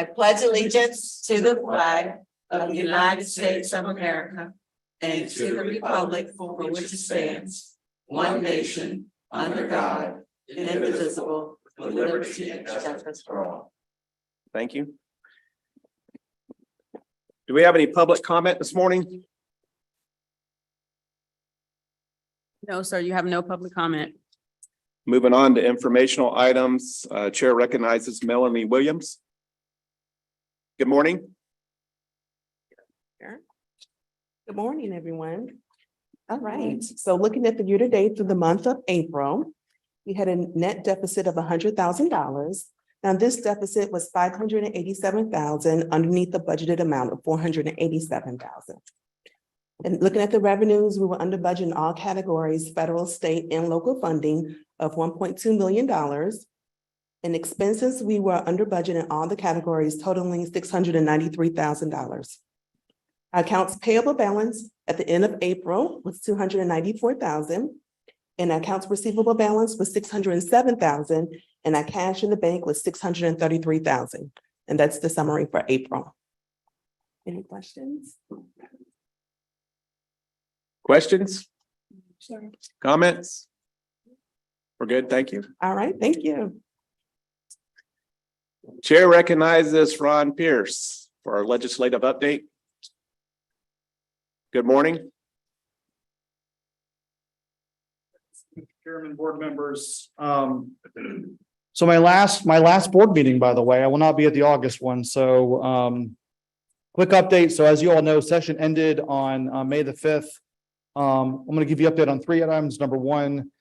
I pledge allegiance to the flag of the United States of America and to the republic for which it stands, one nation, under God, indivisible, with liberty and justice for all. Thank you. Do we have any public comment this morning? No, sir, you have no public comment. Moving on to informational items, Chair recognizes Melanie Williams. Good morning. Good morning, everyone. All right, so looking at the year-to-date through the month of April, we had a net deficit of $100,000. Now, this deficit was $587,000 underneath the budgeted amount of $487,000. And looking at the revenues, we were under budget in all categories, federal, state, and local funding of $1.2 million. In expenses, we were under budget in all the categories totaling $693,000. Our accounts payable balance at the end of April was $294,000, and our accounts receivable balance was $607,000, and our cash in the bank was $633,000. And that's the summary for April. Any questions? Questions, Sure. comments? We're good, thank you. All right, thank you. Chair recognizes Ron Pierce for our legislative update. Good morning. Chairman, board members. So my last board meeting, by the way, I will not be at the August one. So quick update. So as you all know, session ended on May the 5th. I'm going to give you an update on 3 items. Number one,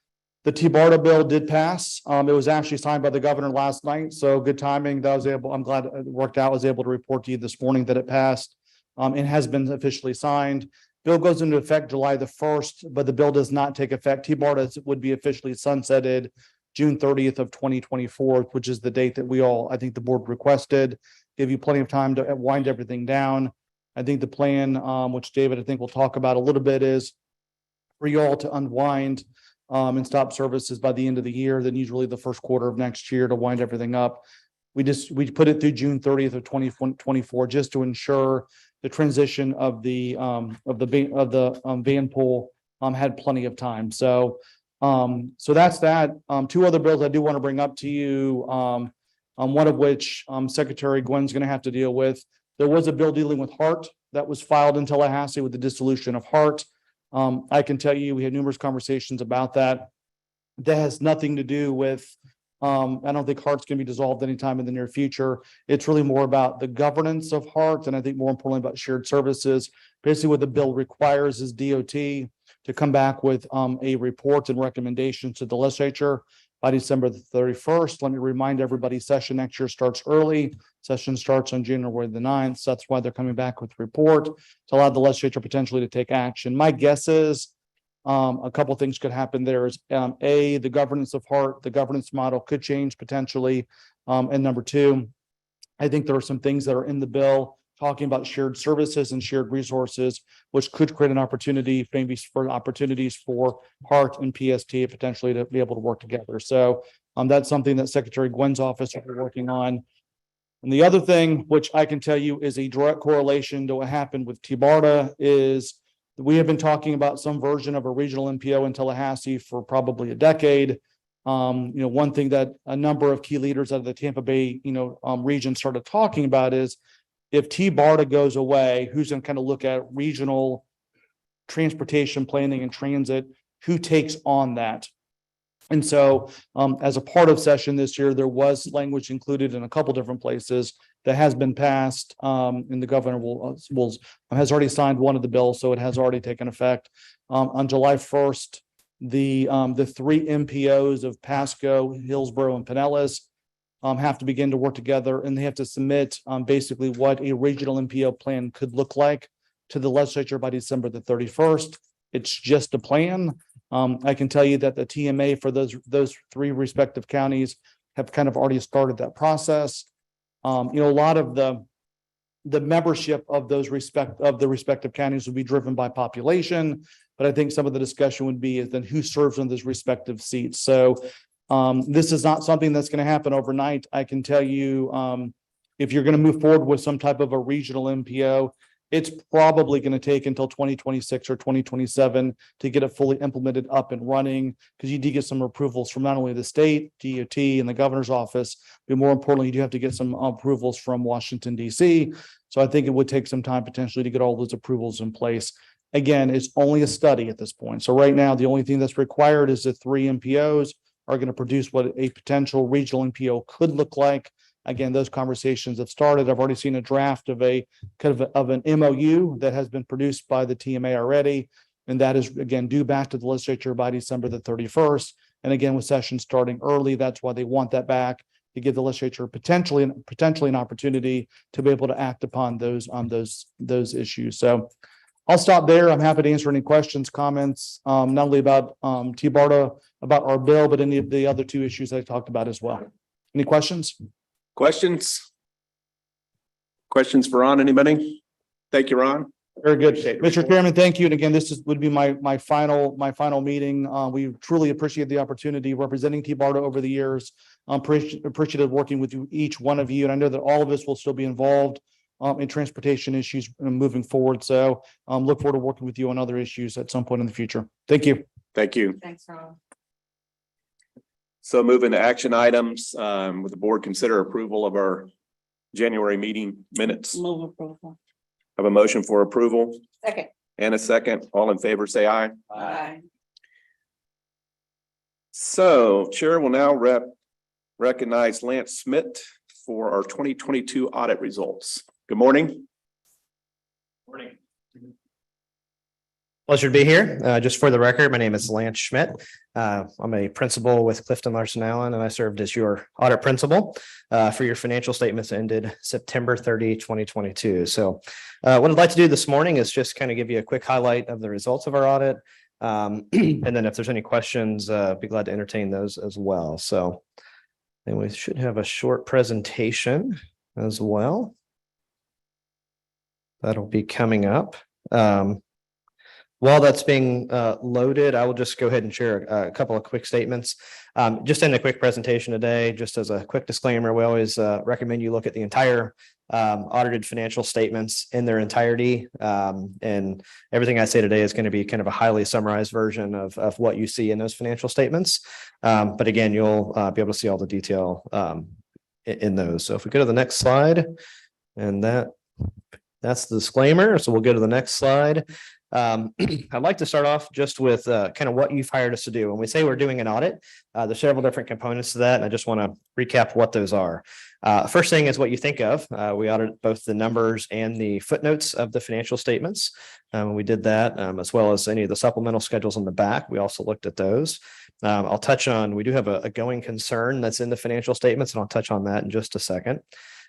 the TBARTA bill did pass. It was actually signed by the governor last night. So good timing. I'm glad it worked out. I was able to report to you this morning that it passed. It has been officially signed. Bill goes into effect July the 1st, but the bill does not take effect. TBARTA would be officially sunsetted June 30th of 2024, which is the date that I think the board requested. Give you plenty of time to wind everything down. I think the plan, which David, I think we'll talk about a little bit, is for you all to unwind and stop services by the end of the year, then usually the first quarter of next year to wind everything up. We put it through June 30th of 2024 just to ensure the transition of the van pool had plenty of time. So that's that. 2 other bills I do want to bring up to you. One of which Secretary Gwen's going to have to deal with. There was a bill dealing with HART that was filed in Tallahassee with the dissolution of HART. I can tell you we had numerous conversations about that. That has nothing to do with I don't think HART's going to be dissolved anytime in the near future. It's really more about the governance of HART, and I think more importantly about shared services. Basically, what the bill requires is DOT to come back with a report and recommendations to the legislature by December the 31st. Let me remind everybody, session next year starts early. Session starts on January the 9th. So that's why they're coming back with a report to allow the legislature potentially to take action. My guess is a couple of things could happen there is the governance of HART, the governance model could change potentially. And number 2, I think there are some things that are in the bill talking about shared services and shared resources, which could create an opportunity, maybe for opportunities for HART and PST potentially to be able to work together. So that's something that Secretary Gwen's office will be working on. And the other thing, which I can tell you is a direct correlation to what happened with TBARTA, is we have been talking about some version of a regional MPO in Tallahassee for probably a decade. One thing that a number of key leaders out of the Tampa Bay, region started talking about is if TBARTA goes away, who's going to kind of look at regional transportation planning and transit, who takes on that? And so as a part of session this year, there was language included in a couple different places that has been passed, and the governor has already signed one of the bills, so it has already taken effect. On July 1st, the 3 MPOs of Pasco, Hillsborough, and Pinellas have to begin to work together, and they have to submit basically what a regional MPO plan could look like to the legislature by December the 31st. It's just a plan. I can tell you that the TMA for those 3 respective counties have kind of already started that process. A lot of the membership of the respective counties will be driven by population, but I think some of the discussion would be is then who serves on those respective seats. So this is not something that's going to happen overnight. I can tell you, if you're going to move forward with some type of a regional MPO, it's probably going to take until 2026 or 2027 to get it fully implemented up and running, because you do get some approvals from not only the state, DOT, and the governor's office, but more importantly, you do have to get some approvals from Washington, D.C. So I think it would take some time potentially to get all those approvals in place. Again, it's only a study at this point. So right now, the only thing that's required is the 3 MPOs are going to produce what a potential regional MPO could look like. Again, those conversations have started. I've already seen a draft of a kind of an MOU that has been produced by the TMA already. And that is, again, due back to the legislature by December the 31st. And again, with session starting early, that's why they want that back, to give the legislature potentially an opportunity to be able to act upon those those issues. So I'll stop there. I'm happy to answer any questions, comments, not only about TBARTA, about our bill, but any of the other 2 issues I talked about as well. Any questions? Questions? Questions for Ron, anybody? Thank you, Ron. Very good. Mr. Chairman, thank you. And again, would be my final meeting. We truly appreciate the opportunity representing TBARTA over the years. Appreciative working with you, each one of you. And I know that all of us will still be involved in transportation issues moving forward. So look forward to working with you on other issues at some point in the future. Thank you. Thank you. Thanks, Ron. So moving to action items, would the board consider approval of our January meeting minutes? Move approval. Have a motion for approval Second. and a second. All in favor, say aye. Aye. So Chair will now recognize Lance Smith for our 2022 audit results. Good morning. Morning. Pleasure to be here. Just for the record, my name is Lance Schmidt. I'm a principal with Clifton Larson Allen, and I served as your audit principal for your financial statements ended September 30, 2022. So what I'd like to do this morning is just kind of give you a quick highlight of the results of our audit. And then if there's any questions, be glad to entertain those as well. So and we should have a short presentation as well. That'll be coming up. While that's being loaded, I will just go ahead and share a couple of quick statements. Just in a quick presentation today, just as a quick disclaimer, we always recommend you look at the entire audited financial statements in their entirety. And everything I say today is going to be kind of a highly summarized version of what you see in those financial statements. But again, you'll be able to see all the detail in those. So if we go to the next slide, and that's the disclaimer. So we'll go to the next slide. I'd like to start off just with kind of what you've hired us to do. When we say we're doing an audit, there's several different components to that, and I just want to recap what those are. First thing is what you think of. We audit both the numbers and the footnotes of the financial statements. We did that as well as any of the supplemental schedules on the back. We also looked at those. I'll touch on, we do have a going concern that's in the financial statements, and I'll touch on that in just a second.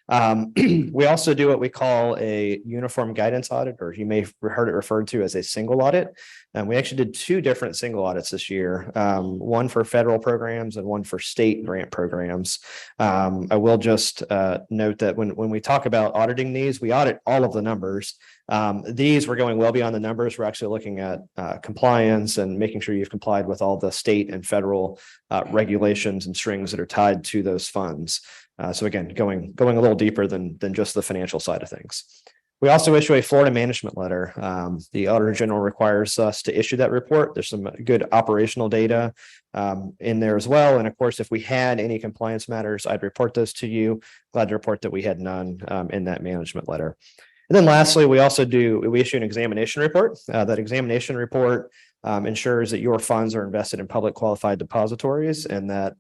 We also do what we call a uniform guidance audit, or you may have heard it referred to as a single audit. And we actually did 2 different single audits this year, one for federal programs and one for state grant programs. I will just note that when we talk about auditing these, we audit all of the numbers. These we're going well beyond the numbers. We're actually looking at compliance and making sure you've complied with all the state and federal regulations and strings that are tied to those funds. So again, going a little deeper than just the financial side of things. We also issue a Florida management letter. The Auditor General requires us to issue that report. There's some good operational data in there as well. And of course, if we had any compliance matters, I'd report those to you. Glad to report that we had none in that management letter. And then lastly, we issue an examination report. That examination report ensures that your funds are invested in public qualified depositories, and that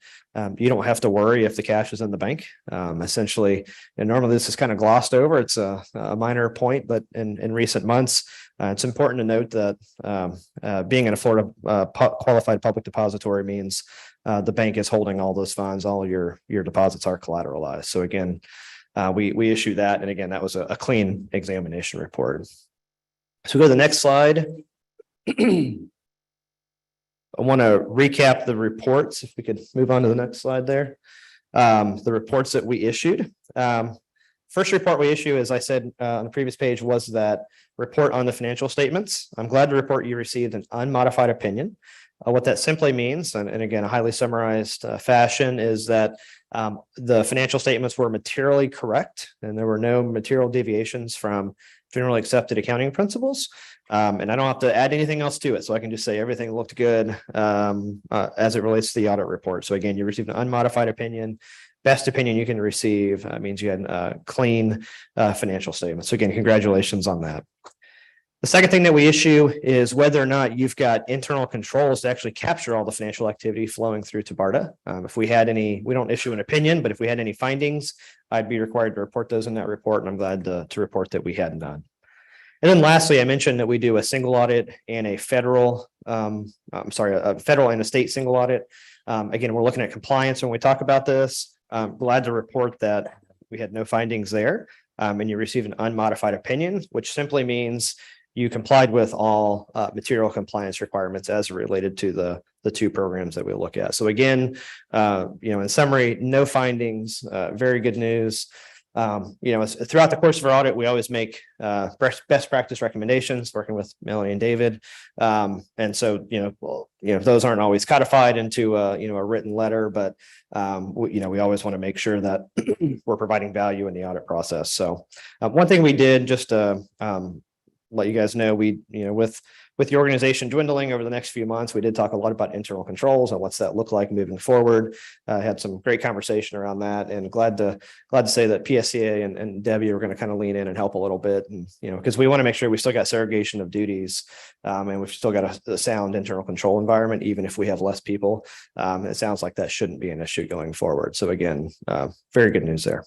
you don't have to worry if the cash is in the bank. Essentially, and normally this is kind of glossed over. It's a minor point, but in recent months, it's important to note that being in a Florida qualified public depository means the bank is holding all those funds. All your deposits are collateralized. So again, we issue that, and again, that was a clean examination report. So go to the next slide. I want to recap the reports. If we could move on to the next slide there. The reports that we issued. First report we issue, as I said on the previous page, was that report on the financial statements. I'm glad to report you received an unmodified opinion. What that simply means, and again, a highly summarized fashion, is that the financial statements were materially correct and there were no material deviations from generally accepted accounting principles. And I don't have to add anything else to it. So I can just say everything looked good as it relates to the audit report. So again, you received an unmodified opinion. Best opinion you can receive means you had clean financial statements. So again, congratulations on that. The second thing that we issue is whether or not you've got internal controls to actually capture all the financial activity flowing through to TBARTA. If we had any, we don't issue an opinion, but if we had any findings, I'd be required to report those in that report, and I'm glad to report that we had none. And then lastly, I mentioned that we do a single audit and a federal, a federal and a state single audit. Again, we're looking at compliance when we talk about this. I'm glad to report that we had no findings there, and you received an unmodified opinion, which simply means you complied with all material compliance requirements as related to the two programs that we look at. So again, in summary, no findings, very good news. Throughout the course of our audit, we always make best practice recommendations working with Melanie and David. And so, those aren't always codified into a written letter, but we always want to make sure that we're providing value in the audit process. So one thing we did just to let you guys know, with the organization dwindling over the next few months, we did talk a lot about internal controls and what's that look like moving forward. Had some great conversation around that, and glad to say that PSCA and Debbie are going to kind of lean in and help a little bit, and because we want to make sure we still got segregation of duties, and we've still got a sound internal control environment, even if we have less people. It sounds like that shouldn't be an issue going forward. So again, very good news there.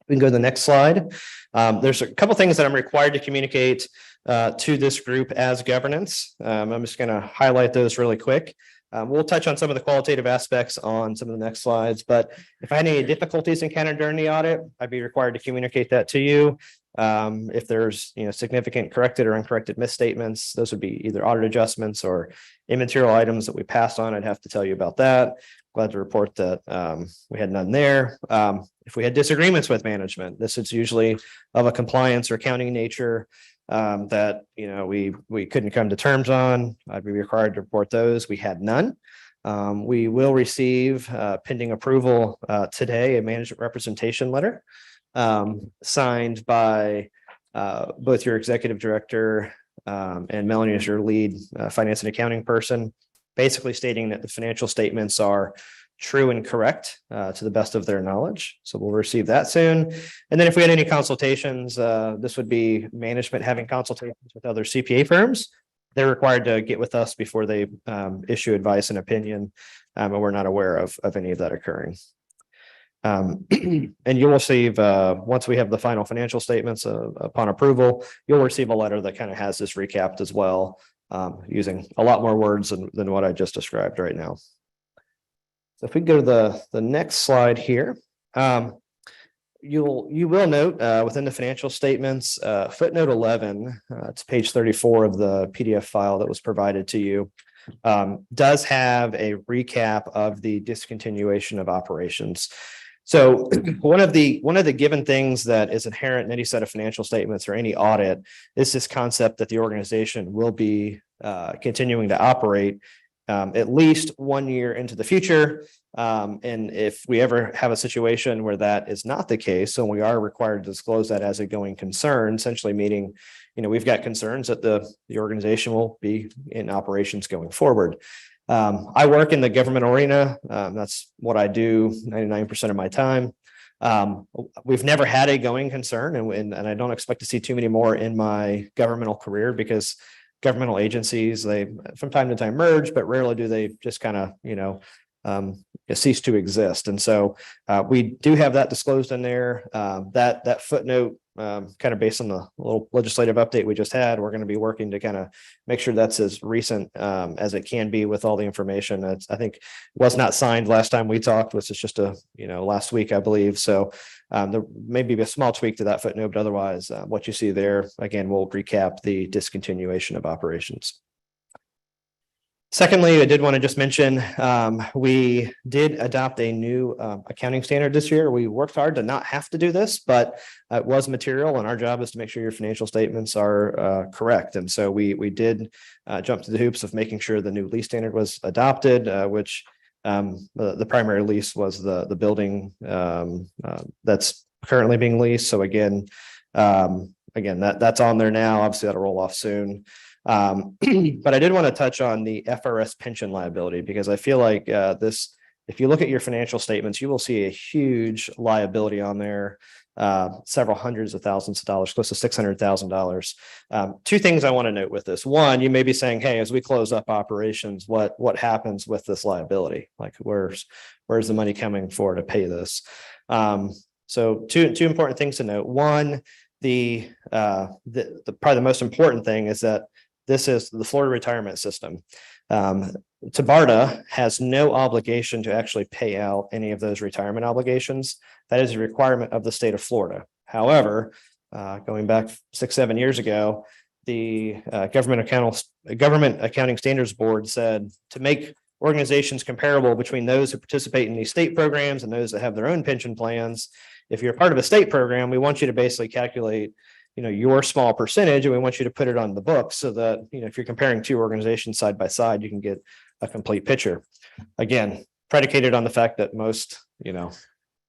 We can go to the next slide. There's a couple things that I'm required to communicate to this group as governance. I'm just going to highlight those really quick. We'll touch on some of the qualitative aspects on some of the next slides, but if I had any difficulties encountered during the audit, I'd be required to communicate that to you. If there's significant corrected or uncorrected misstatements, those would be either audit adjustments or immaterial items that we passed on. I'd have to tell you about that. Glad to report that we had none there. If we had disagreements with management, this is usually of a compliance or accounting nature that we couldn't come to terms on. I'd be required to report those. We had none. We will receive pending approval today a management representation letter signed by both your executive director and Melanie as your lead finance and accounting person, basically stating that the financial statements are true and correct to the best of their knowledge. So we'll receive that soon. And then if we had any consultations, this would be management having consultations with other CPA firms. They're required to get with us before they issue advice and opinion, and we're not aware of any of that occurring. And you'll receive, once we have the final financial statements upon approval, you'll receive a letter that kind of has this recapped as well, using a lot more words than what I just described right now. So if we go to the next slide here, you will note within the financial statements, footnote 11, it's page 34 of the PDF file that was provided to you, does have a recap of the discontinuation of operations. So one of the given things that is inherent in any set of financial statements or any audit is this concept that the organization will be continuing to operate at least 1 year into the future. And if we ever have a situation where that is not the case, so we are required to disclose that as a going concern, essentially meaning, we've got concerns that the organization will be in operations going forward. I work in the government arena. That's what I do 99% of my time. We've never had a going concern, and I don't expect to see too many more in my governmental career, because governmental agencies, they from time to time merge, but rarely do they just kind of, cease to exist. And so we do have that disclosed in there. That footnote, kind of based on the little legislative update we just had, we're going to be working to kind of make sure that's as recent as it can be with all the information. I think was not signed last time we talked, which is just last week, I believe. So there may be a small tweak to that footnote, but otherwise what you see there, again, we'll recap the discontinuation of operations. Secondly, I did want to just mention, we did adopt a new accounting standard this year. We worked hard to not have to do this, but it was material, and our job is to make sure your financial statements are correct. And so we did jump to the hoops of making sure the new lease standard was adopted, which the primary lease was the building that's currently being leased. So again, that's on there now. Obviously, that'll roll off soon. But I did want to touch on the FRS pension liability, because I feel like if you look at your financial statements, you will see a huge liability on there, several hundreds of thousands of dollars, close to $600,000. Two things I want to note with this. One, you may be saying, hey, as we close up operations, what happens with this liability? Like where's the money coming for to pay this? So two important things to note. One, the probably the most important thing is that this is the Florida retirement system. TBARTA has no obligation to actually pay out any of those retirement obligations. That is a requirement of the state of Florida. However, going back 6-7 years ago, the Government Accounting Standards Board said to make organizations comparable between those who participate in these state programs and those that have their own pension plans. If you're part of a state program, we want you to basically calculate your small percentage, and we want you to put it on the books so that, if you're comparing two organizations side by side, you can get a complete picture. Again, predicated on the fact that most,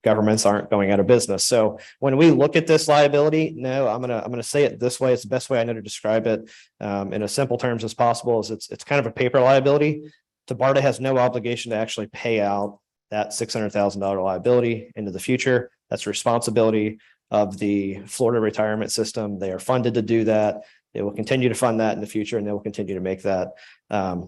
governments aren't going out of business. So when we look at this liability, no, I'm gonna say it this way. It's the best way I know to describe it in as simple terms as possible. Is it's kind of a paper liability. TBARTA has no obligation to actually pay out that $600,000 liability into the future. That's responsibility of the Florida retirement system. They are funded to do that. They will continue to fund that in the future, and they will continue to make that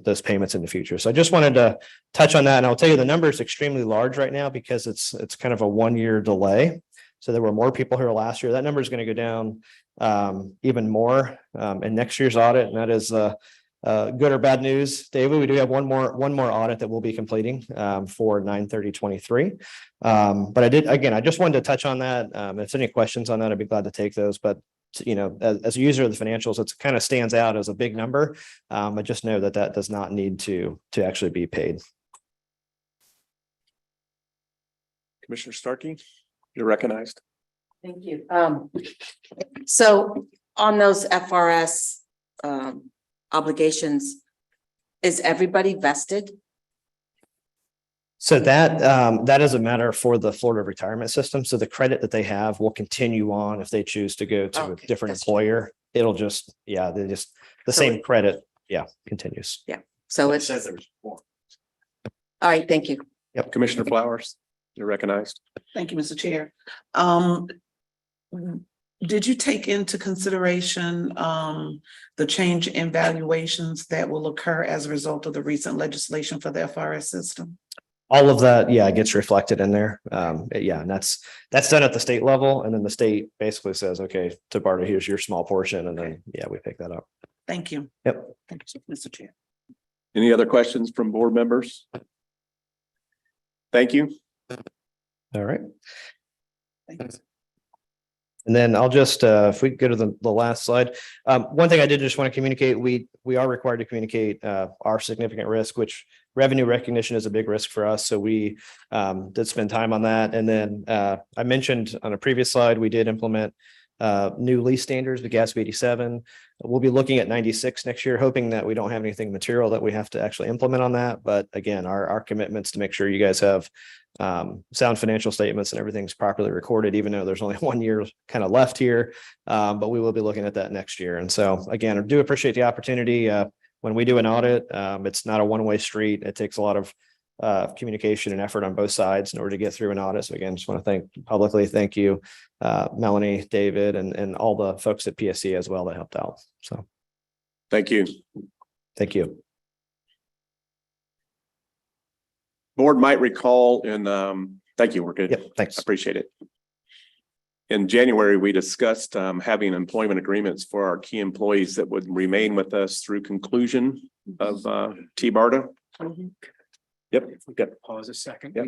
those payments in the future. So I just wanted to touch on that, and I'll tell you the number is extremely large right now because it's kind of a 1-year delay. So there were more people here last year. That number is going to go down even more in next year's audit, and that is good or bad news. David, we do have one more audit that we'll be completing for 9/30/23. But I just wanted to touch on that. If there's any questions on that, I'd be glad to take those. But as a user of the financials, it kind of stands out as a big number. I just know that does not need to actually be paid. Commissioner Starkey, you're recognized. Thank you. So on those FRS obligations, is everybody vested? So that is a matter for the Florida retirement system. So the credit that they have will continue on if they choose to go to a different employer. It'll just, the same credit, continues. Yeah. So it says there's more. All right, thank you. Yep. Commissioner Flowers, you're recognized. Thank you, Mr. Chair. Did you take into consideration the change in valuations that will occur as a result of the recent legislation for the FRS system? All of that, gets reflected in there. And that's done at the state level, and then the state basically says, okay, TBARTA, here's your small portion, and then we pick that up. Thank you. Yep. Thank you, Mr. Chair. Any other questions from board members? Thank you. All right. Thanks. And then I'll just, if we go to the last slide, one thing I did just want to communicate, we are required to communicate our significant risk, which revenue recognition is a big risk for us. So we did spend time on that. And then I mentioned on a previous slide, we did implement new lease standards, the GASB 87. We'll be looking at 96 next year, hoping that we don't have anything material that we have to actually implement on that. But again, our commitments to make sure you guys have sound financial statements and everything's properly recorded, even though there's only 1 year kind of left here. But we will be looking at that next year. And so again, I do appreciate the opportunity. When we do an audit, it's not a one-way street. It takes a lot of communication and effort on both sides in order to get through an audit. So again, just want to thank you, Melanie, David, and all the folks at PSC as well that helped out. So thank you. Thank you. Board might recall thank you. We're good. Yep, thanks. Appreciate it. In January, we discussed having employment agreements for our key employees that would remain with us through conclusion of TBARTA. Yep. If we could pause a second, Yep,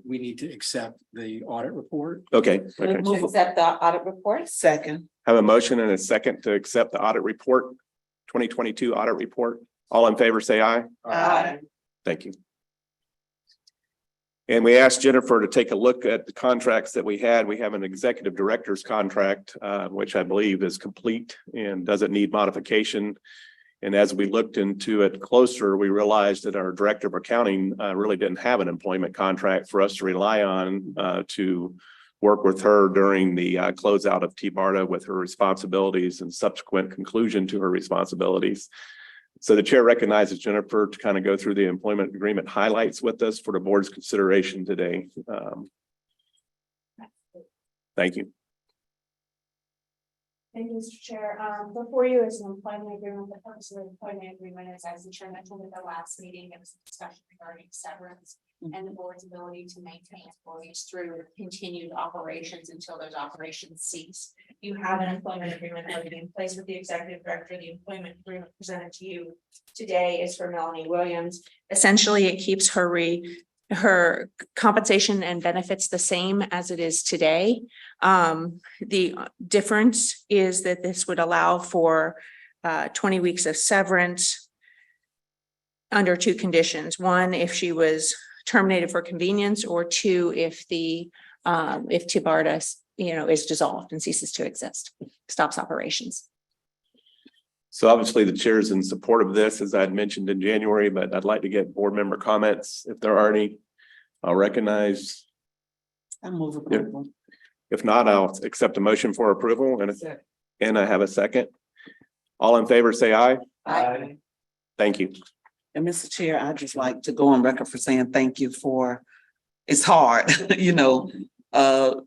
we need to accept the audit report. Okay. Move to accept the audit report. Second. Have a motion and a second to accept the audit report, 2022 audit report. All in favor, say aye. Aye. Thank you. And we asked Jennifer to take a look at the contracts that we had. We have an executive director's contract, which I believe is complete and doesn't need modification. And as we looked into it closer, we realized that our director of accounting really didn't have an employment contract for us to rely on to work with her during the closeout of TBARTA with her responsibilities and subsequent conclusion to her responsibilities. So the chair recognizes Jennifer to kind of go through the employment agreement highlights with us for the board's consideration today. Thank you. Thank you, Mr. Chair. Before you is an employment agreement. The purpose of the employment agreement is, as the chair mentioned at the last meeting, it was a discussion regarding severance and the board's ability to maintain employees through continued operations until those operations cease. You have an employment agreement already in place with the executive director. The employment agreement presented to you today is for Melanie Williams. Essentially, it keeps her compensation and benefits the same as it is today. The difference is that this would allow for 20 weeks of severance under two conditions. One, if she was terminated for convenience, or two, if TBARTA, is dissolved and ceases to exist, stops operations. So obviously the chair is in support of this, as I had mentioned in January, but I'd like to get board member comments if there are any. I'll recognize. I move approval. If not, I'll accept a motion for approval and I have a second. All in favor, say aye. Aye. Thank you. And Mr. Chair, I'd just like to go on record for saying thank you for, it's hard,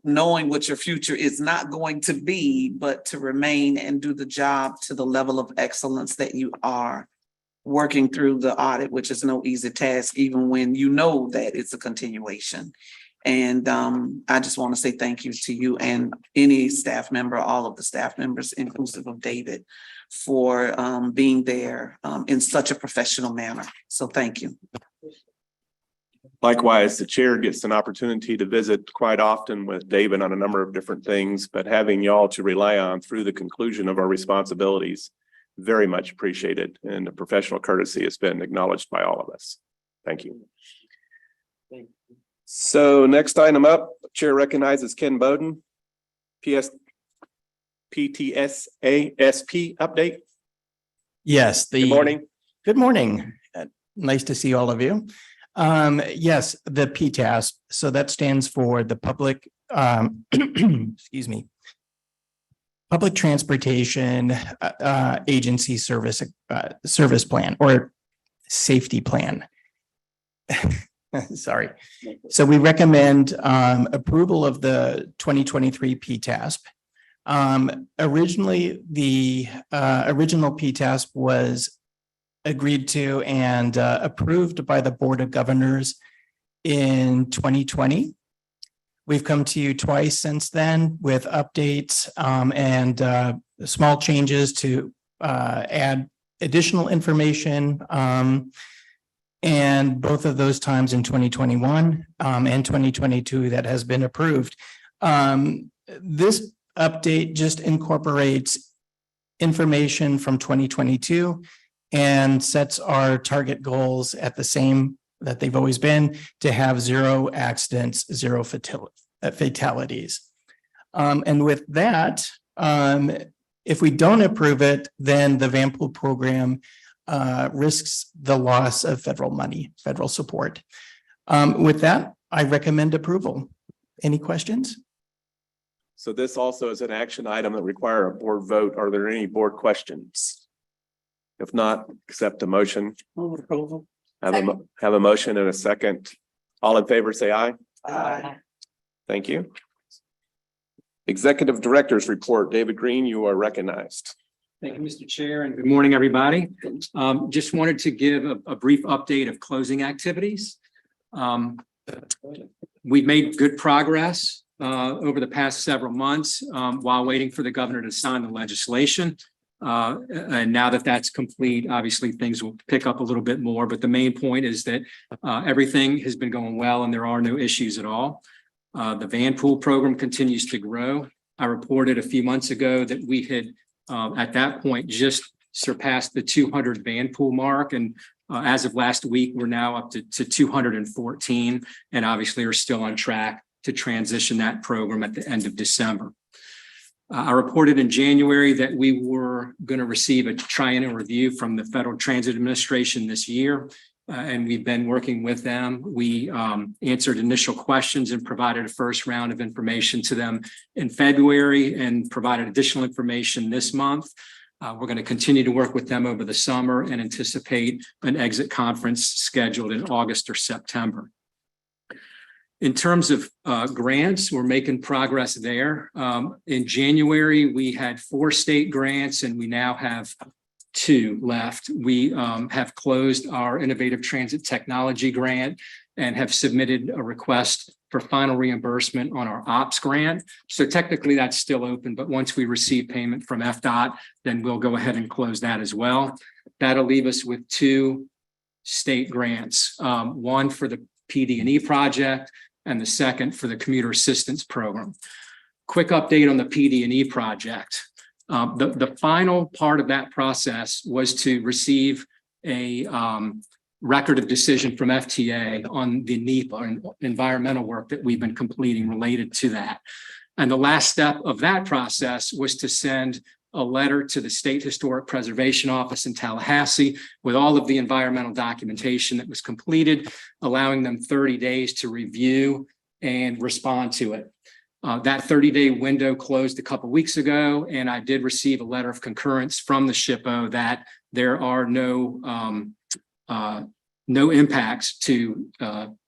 knowing what your future is not going to be, but to remain and do the job to the level of excellence that you are working through the audit, which is no easy task, even when you know that it's a continuation. And I just want to say thank you to you and any staff member, all of the staff members, inclusive of David, for being there in such a professional manner. So thank you. Likewise, the chair gets an opportunity to visit quite often with David on a number of different things, but having y'all to rely on through the conclusion of our responsibilities, very much appreciated, and the professional courtesy has been acknowledged by all of us. Thank you. So next item up, chair recognizes Ken Bowden, PTSASP update. Yes. Good morning. Good morning. Nice to see all of you. Yes, the PTASP. So that stands for the Public, excuse me, Public Transportation Agency Service Plan or Safety Plan. Sorry. So we recommend approval of the 2023 PTASP. Originally, the original PTASP was agreed to and approved by the Board of Governors in 2020. We've come to you twice since then with updates and small changes to add additional information. And both of those times in 2021 and 2022 that has been approved. This update just incorporates information from 2022 and sets our target goals at the same that they've always been, to have 0 accidents, 0 fatalities. And with that, if we don't approve it, then the VAMPOOL program risks the loss of federal money, federal support. With that, I recommend approval. Any questions? So this also is an action item that require a board vote. Are there any board questions? If not, accept a motion. Move approval. Have a motion and a second. All in favor, say aye. Aye. Thank you. Executive Director's Report. David Green, you are recognized. Thank you, Mr. Chair, and good morning, everybody. Just wanted to give a brief update of closing activities. We've made good progress over the past several months while waiting for the governor to sign the legislation. And now that that's complete, obviously things will pick up a little bit more, but the main point is that everything has been going well and there are no issues at all. The VAMPOOL program continues to grow. I reported a few months ago that we had at that point just surpassed the 200 van pool mark. And as of last week, we're now up to 214, and obviously are still on track to transition that program at the end of December. I reported in January that we were going to receive a triennial review from the Federal Transit Administration this year, and we've been working with them. We answered initial questions and provided a first round of information to them in February and provided additional information this month. We're going to continue to work with them over the summer and anticipate an exit conference scheduled in August or September. In terms of grants, we're making progress there. In January, we had 4 state grants, and we now have 2 left. We have closed our Innovative Transit Technology Grant and have submitted a request for final reimbursement on our OPS grant. So technically that's still open, but once we receive payment from FDOT, then we'll go ahead and close that as well. That'll leave us with 2 state grants, one for the PD&E project and the second for the Commuter Assistance Program. Quick update on the PD&E project. The final part of that process was to receive a record of decision from FTA on the NEPA and environmental work that we've been completing related to that. And the last step of that process was to send a letter to the State Historic Preservation Office in Tallahassee with all of the environmental documentation that was completed, allowing them 30 days to review and respond to it. That 30-day window closed a couple of weeks ago, and I did receive a letter of concurrence from the SHPO that there are no impacts to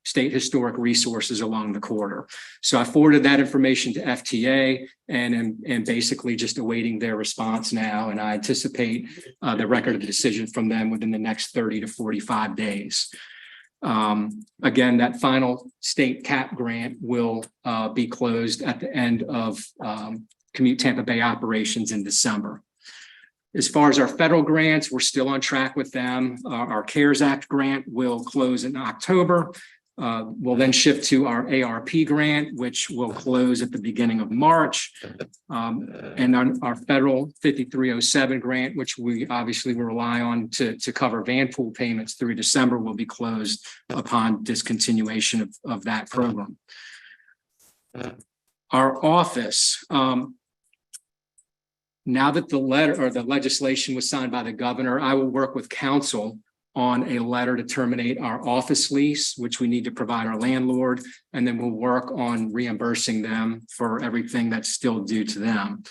state historic resources along the corridor. So I forwarded that information to FTA and basically just awaiting their response now. And I anticipate the record of the decision from them within the next 30 to 45 days. Again, that final state CAP grant will be closed at the end of Commute Tampa Bay operations in December. As far as our federal grants, we're still on track with them. Our CARES Act grant will close in October. We'll then shift to our ARP grant, which will close at the beginning of March. And our federal 5307 grant, which we obviously will rely on to cover van pool payments through December, will be closed upon discontinuation of that program. Our office, now that the letter or the legislation was signed by the governor, I will work with council on a letter to terminate our office lease, which we need to provide our landlord, and then we'll work on reimbursing them for everything that's still due to them.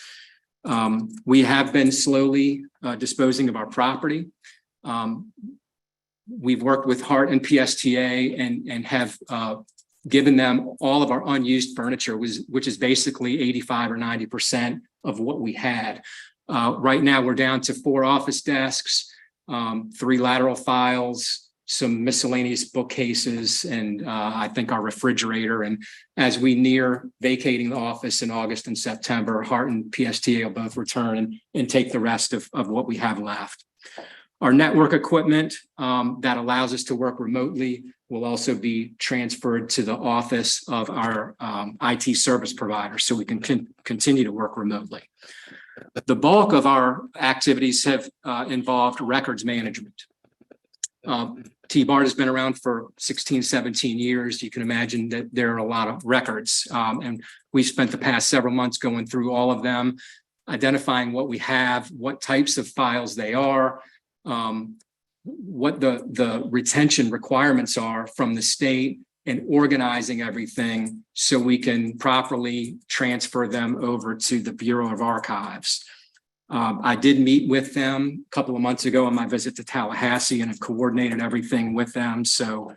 We have been slowly disposing of our property. We've worked with Hart and PSTA and have given them all of our unused furniture, which is basically 85 or 90% of what we had. Right now, we're down to 4 office desks, 3 lateral files, some miscellaneous bookcases, and I think our refrigerator. And as we near vacating the office in August and September, Hart and PSTA will both return and take the rest of what we have left. Our network equipment that allows us to work remotely will also be transferred to the office of our IT service provider so we can continue to work remotely. The bulk of our activities have involved records management. TBARTA has been around for 16, 17 years. You can imagine that there are a lot of records. And we spent the past several months going through all of them, identifying what we have, what types of files they are, what the retention requirements are from the state, and organizing everything so we can properly transfer them over to the Bureau of Archives. I did meet with them a couple of months ago on my visit to Tallahassee and have coordinated everything with them. So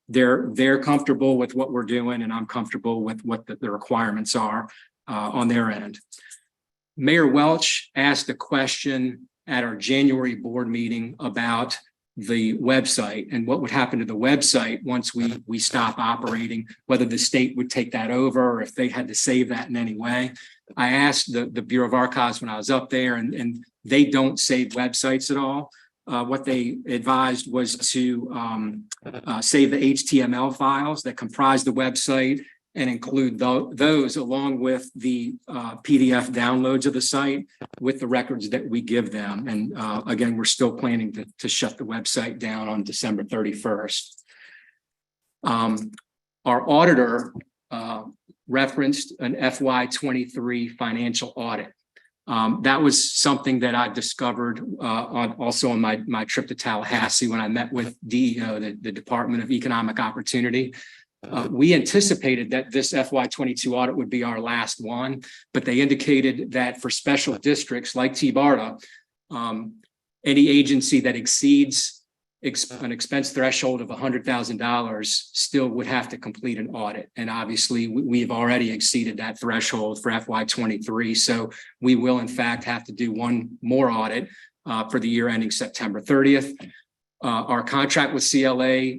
they're comfortable with what we're doing, and I'm comfortable with what the requirements are on their end. Mayor Welch asked a question at our January board meeting about the website and what would happen to the website once we stop operating, whether the state would take that over or if they had to save that in any way. I asked the Bureau of Archives when I was up there, and they don't save websites at all. What they advised was to save the HTML files that comprise the website and include those along with the PDF downloads of the site with the records that we give them. And again, we're still planning to shut the website down on December 31st. Our auditor referenced an FY23 financial audit. That was something that I discovered also on my trip to Tallahassee when I met with DEO, the Department of Economic Opportunity. We anticipated that this FY22 audit would be our last one, but they indicated that for special districts like TBARTA, any agency that exceeds an expense threshold of $100,000 still would have to complete an audit. And obviously we've already exceeded that threshold for FY23. So we will in fact have to do one more audit for the year ending September 30th. Our contract with CLA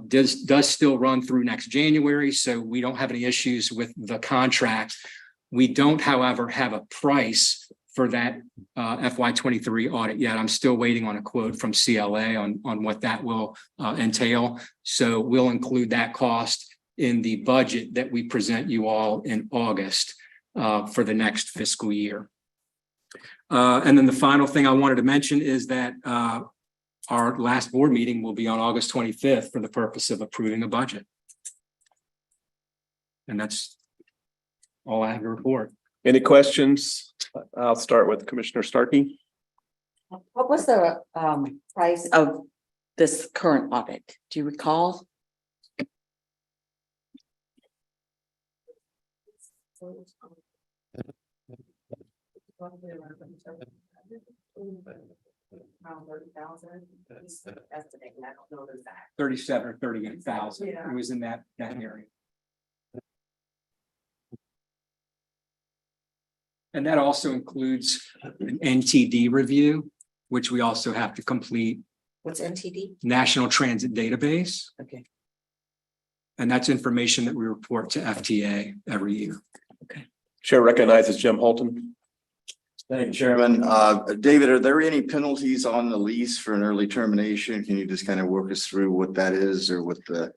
does still run through next January. So we don't have any issues with the contract. We don't, however, have a price for that FY23 audit yet. I'm still waiting on a quote from CLA on what that will entail. So we'll include that cost in the budget that we present you all in August for the next fiscal year. And then the final thing I wanted to mention is that our last board meeting will be on August 25th for the purpose of approving a budget. And that's all I have to report. Any questions? I'll start with Commissioner Starkey. What was the price of this current audit? Do you recall? Around 30,000. Estimating, I don't know the exact. 37 or 38,000. Yeah. It was in that area. And that also includes an NTD review, which we also have to complete. What's NTD? National Transit Database. Okay. And that's information that we report to FTA every year. Chair recognizes Jim Holton. Thank you, Chairman. David, are there any penalties on the lease for an early termination? Can you just kind of work us through what that is or what the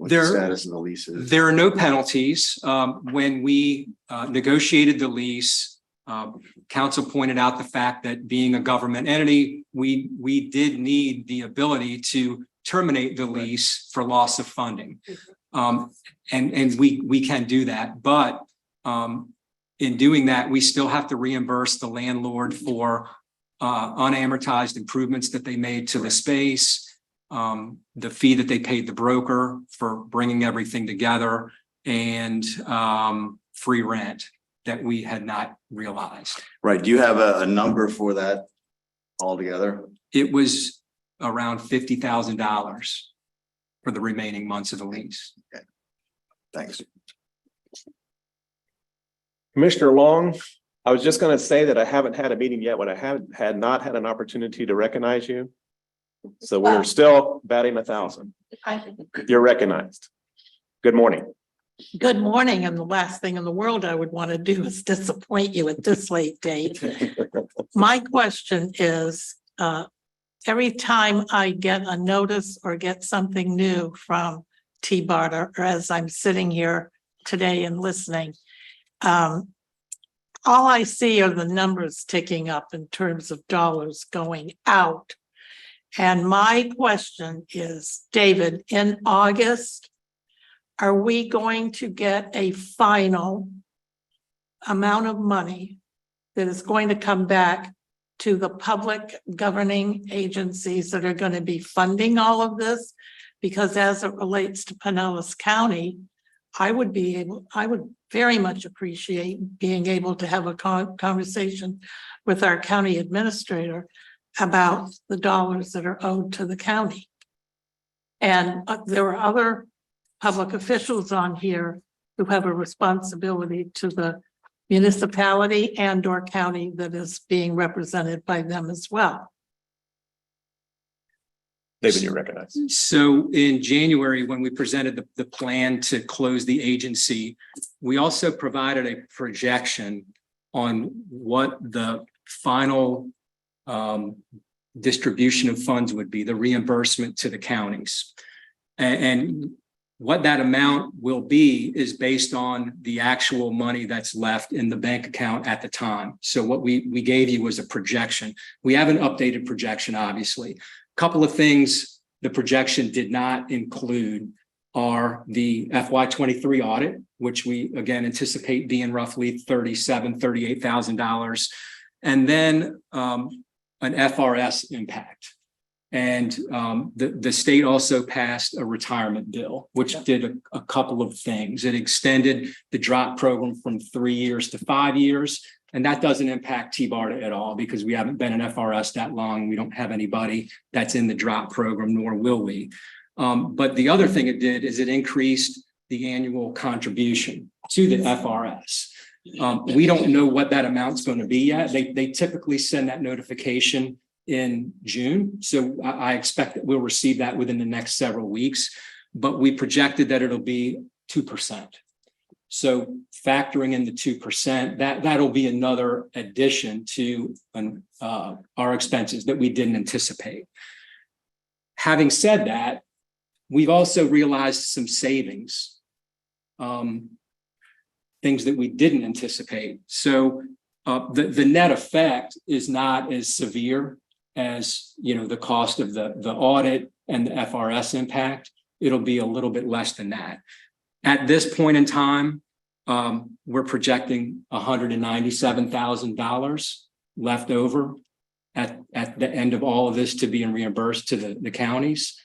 status of the lease is? There are no penalties. When we negotiated the lease, council pointed out the fact that being a government entity, we did need the ability to terminate the lease for loss of funding. And we can do that, but in doing that, we still have to reimburse the landlord for unamortized improvements that they made to the space, the fee that they paid the broker for bringing everything together, and free rent that we had not realized. Right. Do you have a number for that altogether? It was around $50,000 for the remaining months of the lease. Okay. Thanks. Commissioner Long, I was just going to say that I haven't had a meeting yet when I had not had an opportunity to recognize you. So we're still batting 1,000. You're recognized. Good morning. Good morning, and the last thing in the world I would want to do is disappoint you at this late date. My question is, every time I get a notice or get something new from TBARTA, or as I'm sitting here today and listening, all I see are the numbers ticking up in terms of dollars going out. And my question is, David, in August, are we going to get a final amount of money that is going to come back to the public governing agencies that are going to be funding all of this? Because as it relates to Pinellas County, I would very much appreciate being able to have a conversation with our county administrator about the dollars that are owed to the county. And there are other public officials on here who have a responsibility to the municipality and or county that is being represented by them as well. David, you're recognized. So in January, when we presented the plan to close the agency, we also provided a projection on what the final distribution of funds would be, the reimbursement to the counties. And What that amount will be is based on the actual money that's left in the bank account at the time. So what we gave you was a projection. We have an updated projection, obviously. A couple of things the projection did not include are the FY23 audit, which we again anticipate being roughly $38,000, and then an FRS impact. And the state also passed a retirement bill, which did a couple of things. It extended the drop program from 3 years to 5 years. And that doesn't impact TBARTA at all because we haven't been in FRS that long. We don't have anybody that's in the drop program, nor will we. But the other thing it did is it increased the annual contribution to the FRS. We don't know what that amount's going to be yet. They typically send that notification in June. So I expect that we'll receive that within the next several weeks, but we projected that it'll be 2%. So factoring in the 2%, that'll be another addition to our expenses that we didn't anticipate. Having said that, we've also realized some savings, things that we didn't anticipate. So the net effect is not as severe as the cost of the audit and the FRS impact. It'll be a little bit less than that. At this point in time, we're projecting $197,000 left over at the end of all of this to being reimbursed to the counties,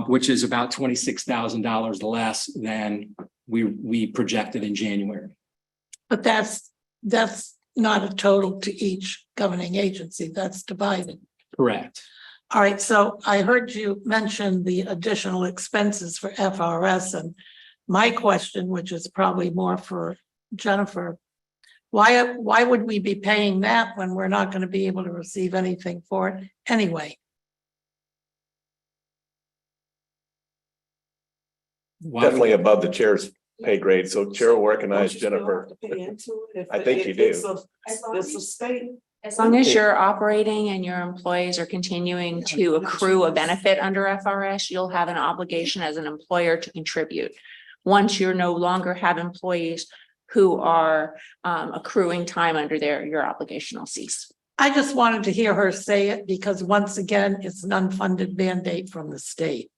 which is about $26,000 less than we projected in January. But that's not a total to each governing agency, that's divided. Correct. All right, so I heard you mention the additional expenses for FRS, and my question, which is probably more for Jennifer, why would we be paying that when we're not going to be able to receive anything for it anyway? Definitely above the chair's pay grade. So chair will recognize Jennifer. I think you do. It's a state. As long as you're operating and your employees are continuing to accrue a benefit under FRS, you'll have an obligation as an employer to contribute. Once you no longer have employees who are accruing time under your obligation will cease. I just wanted to hear her say it because once again, it's an unfunded mandate from the state.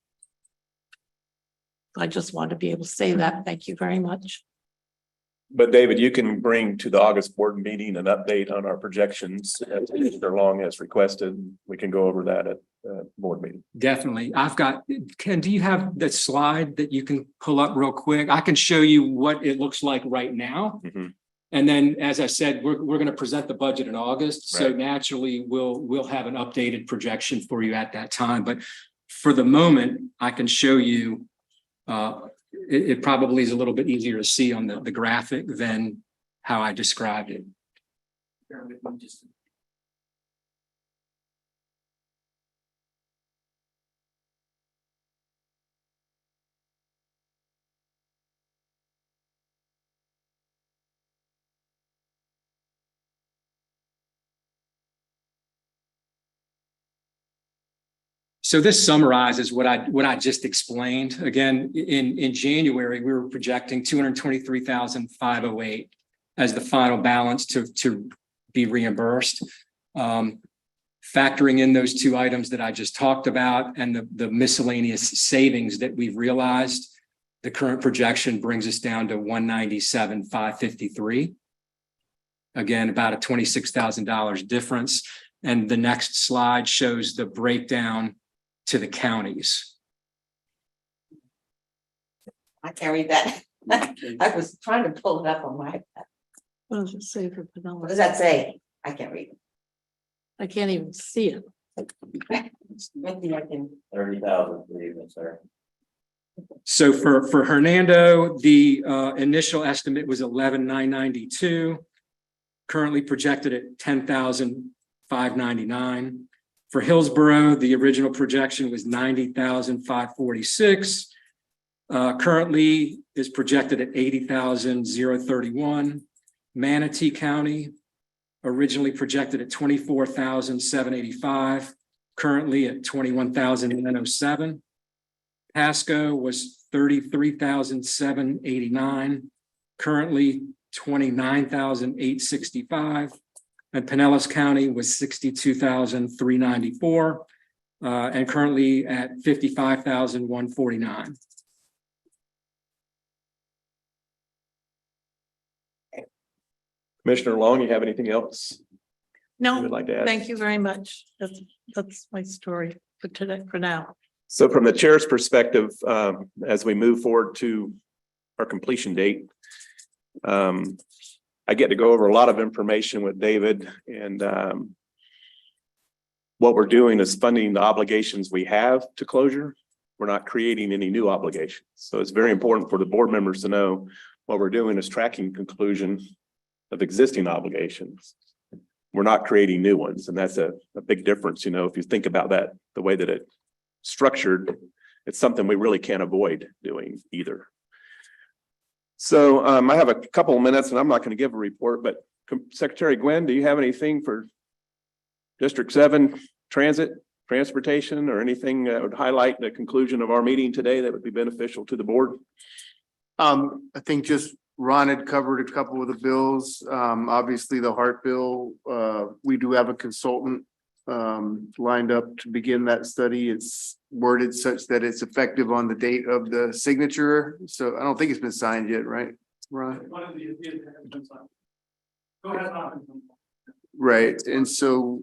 I just want to be able to say that. Thank you very much. But David, you can bring to the August board meeting an update on our projections as long as requested. We can go over that at board meeting. Definitely. Ken, do you have that slide that you can pull up real quick? I can show you what it looks like right now. Mm-hmm. And then, as I said, we're going to present the budget in August. So Right. Naturally, we'll have an updated projection for you at that time. But for the moment, I can show you it probably is a little bit easier to see on the graphic than how I described it. So this summarizes what I just explained. Again, in January, we were projecting $223,508 as the final balance to be reimbursed. Factoring in those two items that I just talked about and the miscellaneous savings that we've realized, the current projection brings us down to $197,553. Again, about a $26,000 difference. And the next slide shows the breakdown to the counties. I can't read that. I was trying to pull it up on my. What does it say for Pinellas? What does that say? I can't read I can't even see it. it. Maybe I can. 30,000 even, sir. So for Hernando, the initial estimate was 11,992, currently projected at 10,599. For Hillsborough, the original projection was 90,546. Currently is projected at 80,031. Manatee County, originally projected at 24,785, currently at 21,907. Pasco was $33,789, currently $29,865. And Pinellas County was $62,394, and currently at $55,149. Commissioner Long, you have anything else you No, would like to add? thank you very much. That's my story for today, for now. So from the chair's perspective, as we move forward to our completion date, I get to go over a lot of information with David, and what we're doing is funding the obligations we have to closure. We're not creating any new obligations. So it's very important for the board members to know what we're doing is tracking conclusion of existing obligations. We're not creating new ones, and that's a big difference. You know, if you think about that, the way that it's structured, it's something we really can't avoid doing either. So I have a couple of minutes, and I'm not going to give a report, but Secretary Gwen, do you have anything for District 7 transportation, or anything that would highlight the conclusion of our meeting today that would be beneficial to the board? I think just Ron had covered a couple of the bills. Obviously the Hart bill, we do have a consultant lined up to begin that study. It's worded such that it's effective on the date of the signature. So I don't think it's been signed yet, right, Ron? Right, and so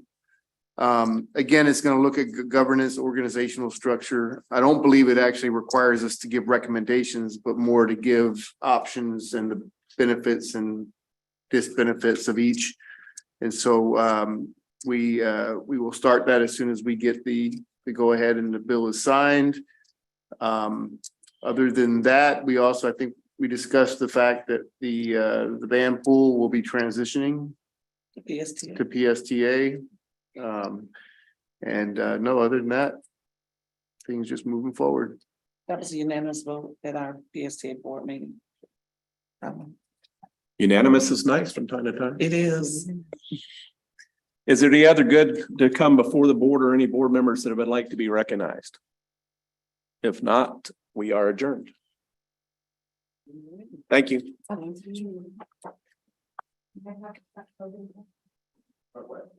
again, it's going to look at governance, organizational structure. I don't believe it actually requires us to give recommendations, but more to give options and the benefits and disbenefits of each. And so we will start that as soon as we get the go ahead and the bill is signed. Other than that, we also, I think we discussed the fact that the band pool will be transitioning to PSTA. No, other than that, things just moving forward. That was a unanimous vote at our PSTA board meeting. Unanimous is nice from time to time. It is. Is there any other good to come before the board, or any board members that would like to be recognized? If not, we are adjourned. Thank you.